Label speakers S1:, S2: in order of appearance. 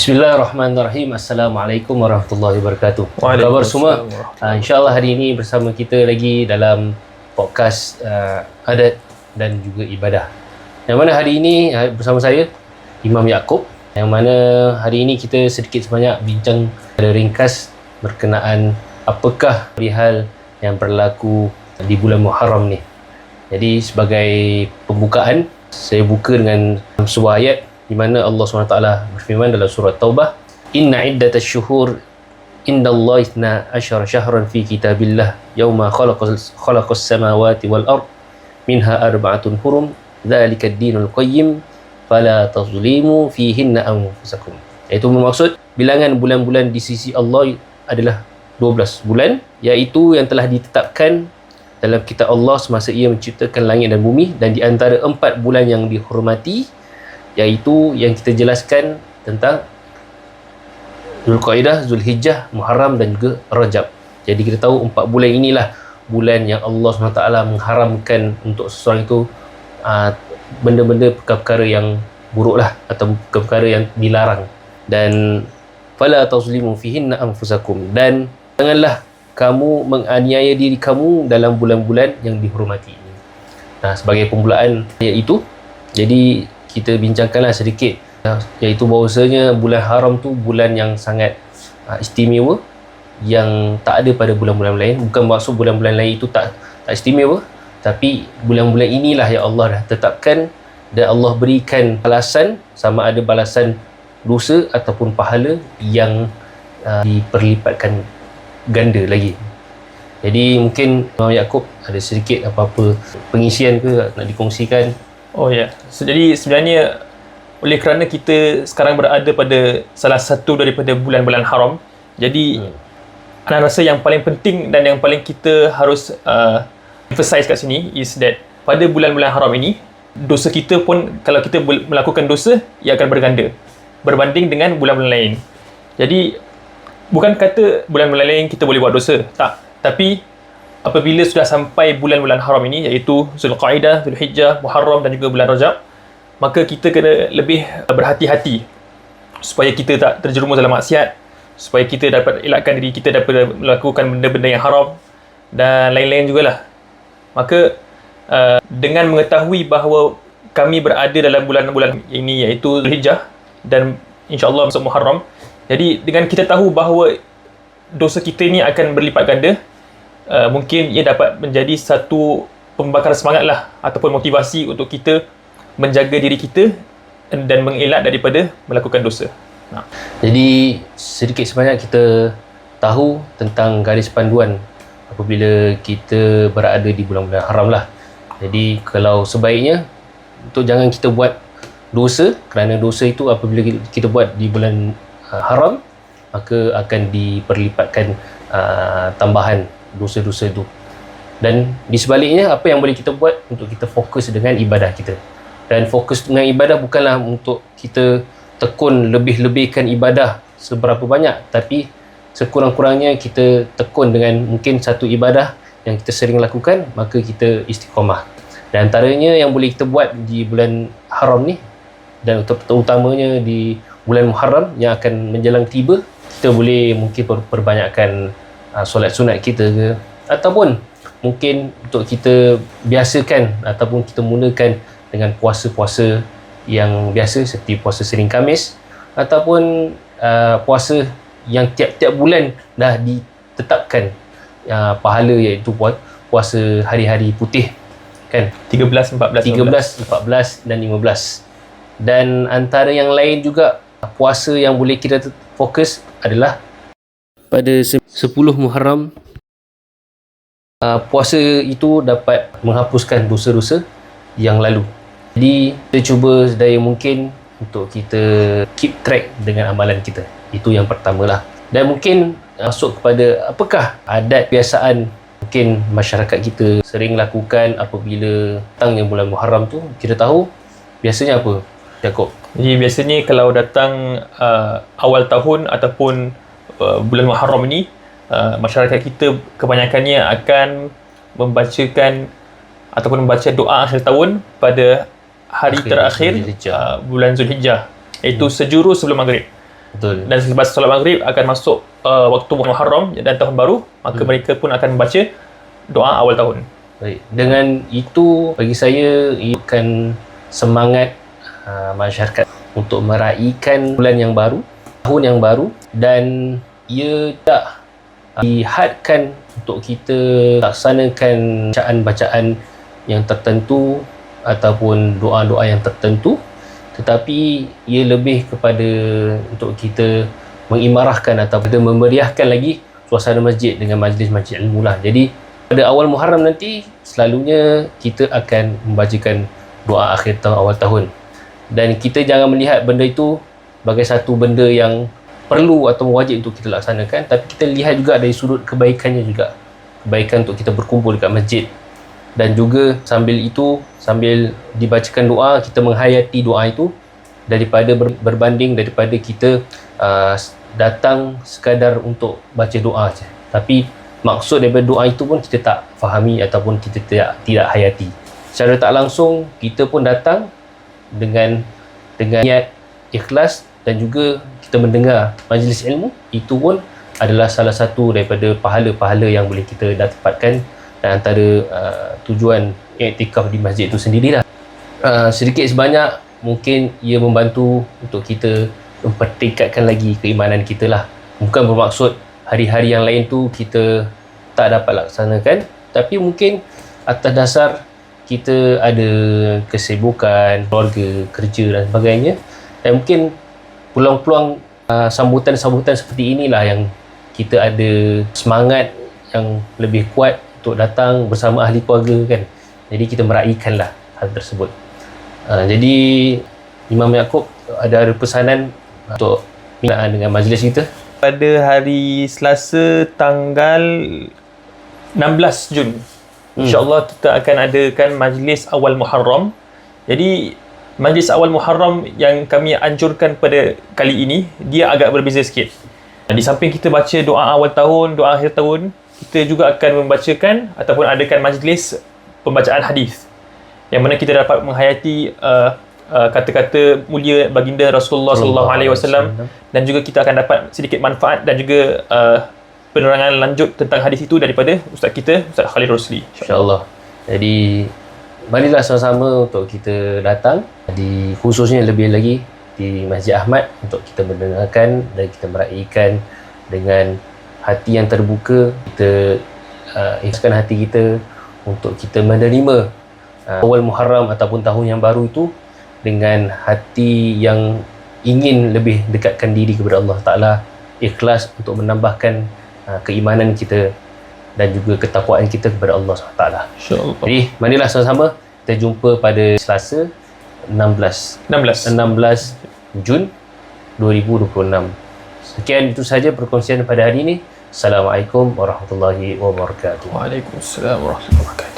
S1: Bismillahirrahmanirrahim. Assalamualaikum warahmatullahi wabarakatuh. Apa khabar semua? InsyaAllah hari ini bersama kita lagi dalam podcast adat dan juga ibadah. Yang mana hari ini bersama saya Imam Yaakob. Yang mana hari ini kita sedikit sebanyak bincang pada ringkas berkenaan apakah perihal yang berlaku di bulan Muharram ni. Jadi sebagai pembukaan, saya buka dengan sebuah ayat di mana Allah SWT berfirman dalam surah Taubah, Inna iddatash syuhur indallahi 12 syahran fi kitabillah yauma khalaqas samawati wal ard minha arba'atun hurum dzalikad dinul qayyim fala tazlimu fihinna anfusakum. Iaitu bermaksud bilangan bulan-bulan di sisi Allah adalah 12 bulan, iaitu yang telah ditetapkan dalam kitab Allah semasa ia menciptakan langit dan bumi, dan di antara 4 bulan yang dihormati, iaitu yang kita jelaskan tentang Zulqaidah, Zulhijjah, Muharram dan juga Rajab. Jadi kita tahu 4 bulan inilah bulan yang Allah SWT mengharamkan untuk seseorang itu benda-benda perkara yang buruk lah, atau perkara yang dilarang. Dan fala tazlimu fihinna anfusakum, dan janganlah kamu menganiaya diri kamu dalam bulan-bulan yang dihormati ini. Nah, sebagai pembukaan ayat itu, jadi kita bincangkanlah sedikit, iaitu bahawasanya bulan haram tu bulan yang sangat istimewa, yang tak ada pada bulan-bulan lain. Bukan maksud bulan-bulan lain itu tak istimewa, tapi bulan-bulan inilah yang Allah dah tetapkan, dan Allah berikan balasan, sama ada balasan dosa ataupun pahala yang diperlipatkan ganda lagi. Jadi mungkin Imam Yaakob ada sedikit apa-apa pengisian ke nak dikongsikan?
S2: Oh ya, jadi sebenarnya oleh kerana kita sekarang berada pada salah satu daripada bulan-bulan haram, jadi ana rasa yang paling penting dan yang paling kita harus emphasize kat sini is that pada bulan-bulan haram ini, dosa kita pun, kalau kita melakukan dosa, ia akan berganda berbanding dengan bulan-bulan lain. Jadi bukan kata bulan-bulan lain kita boleh buat dosa, tak, tapi apabila sudah sampai bulan-bulan haram ini, iaitu Zulqaidah, Zulhijjah, Muharram dan juga bulan Rajab, maka kita kena lebih berhati-hati supaya kita tak terjerumus dalam maksiat, supaya kita dapat elakkan diri kita daripada melakukan benda-benda yang haram dan lain-lain jugalah. Maka dengan mengetahui bahawa kami berada dalam bulan-bulan ini, iaitu Zulhijjah dan insya-Allah masuk Muharram, jadi dengan kita tahu bahawa dosa kita ini akan berlipat ganda, mungkin ia dapat menjadi satu pembakaran semangat lah, ataupun motivasi untuk kita menjaga diri kita dan mengelak daripada melakukan dosa.
S1: Jadi sedikit sebanyak kita tahu tentang garis panduan apabila kita berada di bulan-bulan haram lah. Jadi kalau sebaiknya untuk jangan kita buat dosa, kerana dosa itu apabila kita buat di bulan haram, maka akan diperlipatkan tambahan dosa-dosa itu. Dan di sebaliknya, apa yang boleh kita buat untuk kita fokus dengan ibadah kita. Dan fokus dengan ibadah bukanlah untuk kita tekun lebih-lebihkan ibadah seberapa banyak, tapi sekurang-kurangnya kita tekun dengan mungkin satu ibadah yang kita sering lakukan, maka kita istiqamah. Dan antaranya yang boleh kita buat di bulan haram ni, dan terutamanya di bulan Muharram yang akan menjelang tiba, kita boleh mungkin perbanyakkan solat sunat kita ke, ataupun mungkin untuk kita biasakan ataupun kita mulakan dengan puasa-puasa yang biasa seperti puasa Senin Khamis, ataupun puasa yang tiap-tiap bulan dah ditetapkan pahala, iaitu puasa hari-hari putih kan,
S2: 13, 14
S1: dan 15. Dan antara yang lain juga, puasa yang boleh kita fokus adalah pada 10 Muharram. Puasa itu dapat menghapuskan dosa-dosa yang lalu. Jadi kita cuba sedaya mungkin untuk kita keep track dengan amalan kita. Itu yang pertamalah. Dan mungkin masuk kepada apakah adat kebiasaan mungkin masyarakat kita sering lakukan apabila datangnya bulan Muharram tu. Kita tahu biasanya apa, Yaakob?
S2: Jadi biasanya kalau datang awal tahun ataupun bulan Muharram ini, masyarakat kita kebanyakannya akan membacakan ataupun membaca doa akhir tahun pada hari terakhir bulan Zulhijjah, iaitu sejurus sebelum maghrib.
S1: Betul.
S2: Dan selepas solat maghrib akan masuk waktu Muharram dan tahun baru, maka mereka pun akan membaca doa awal tahun.
S1: Baik. Dengan itu bagi saya ia akan semangat masyarakat untuk meraihkan bulan yang baru, tahun yang baru, dan ia tak dihadkan untuk kita laksanakan bacaan-bacaan yang tertentu ataupun doa-doa yang tertentu, tetapi ia lebih kepada untuk kita mengimarahkan atau kita memeriahkan lagi suasana masjid dengan majlis-majlis ilmu lah. Jadi pada awal Muharram nanti selalunya kita akan membacakan doa akhir tahun, awal tahun, dan kita jangan melihat benda itu sebagai satu benda yang perlu atau wajib untuk kita laksanakan, tapi kita lihat juga dari sudut kebaikannya juga, kebaikan untuk kita berkumpul dekat masjid. Dan juga sambil dibacakan doa, kita menghayati doa itu daripada berbanding daripada kita datang sekadar untuk baca doa saja, tapi maksud daripada doa itu pun kita tak fahami ataupun kita tidak hayati. Secara tak langsung kita pun datang dengan niat ikhlas, dan juga kita mendengar majlis ilmu, itu pun adalah salah satu daripada pahala-pahala yang boleh kita dapatkan, dan antara tujuan iktikaf di masjid itu sendirilah. Sedikit sebanyak mungkin ia membantu untuk kita mempertingkatkan lagi keimanan kita lah. Bukan bermaksud hari-hari yang lain tu kita tak dapat laksanakan, tapi mungkin atas dasar kita ada kesibukan, keluarga, kerja dan sebagainya, dan mungkin peluang-peluang sambutan-sambutan seperti inilah yang kita ada semangat yang lebih kuat untuk datang bersama ahli keluarga kan. Jadi kita meraihkanlah hal tersebut. Jadi Imam Yaakob ada pesanan untuk minat dengan majlis kita.
S2: Pada hari Selasa tanggal 16 Jun, insya-Allah kita akan adakan majlis awal Muharram. Jadi majlis awal Muharram yang kami anjurkan pada kali ini, dia agak berbeza sikit. Di samping kita baca doa awal tahun, doa akhir tahun, kita juga akan membacakan ataupun adakan majlis pembacaan hadis, yang mana kita dapat menghayati kata-kata mulia baginda Rasulullah sallallahu alaihi wasallam, dan juga kita akan dapat sedikit manfaat dan juga penerangan lanjut tentang hadis itu daripada ustaz kita, Ustaz Khalid Rosli,
S1: insya-Allah. Jadi marilah sama-sama untuk kita datang khususnya lebih lagi di Masjid Ahmad untuk kita mendengarkan dan kita meraihkan dengan hati yang terbuka. Kita ikhlaskan hati kita untuk kita menerima awal Muharram ataupun tahun yang baru itu dengan hati yang ingin lebih dekatkan diri kepada Allah Ta'ala, ikhlas untuk menambahkan keimanan kita dan juga ketakwaan kita kepada Allah SWT.
S2: insya-Allah.
S1: Jadi marilah sama-sama kita jumpa pada Selasa 16 Jun 2026. Sekian itu saja perkongsian pada hari ini. Assalamualaikum warahmatullahi wabarakatuh.
S2: Waalaikumsalam warahmatullahi wabarakatuh.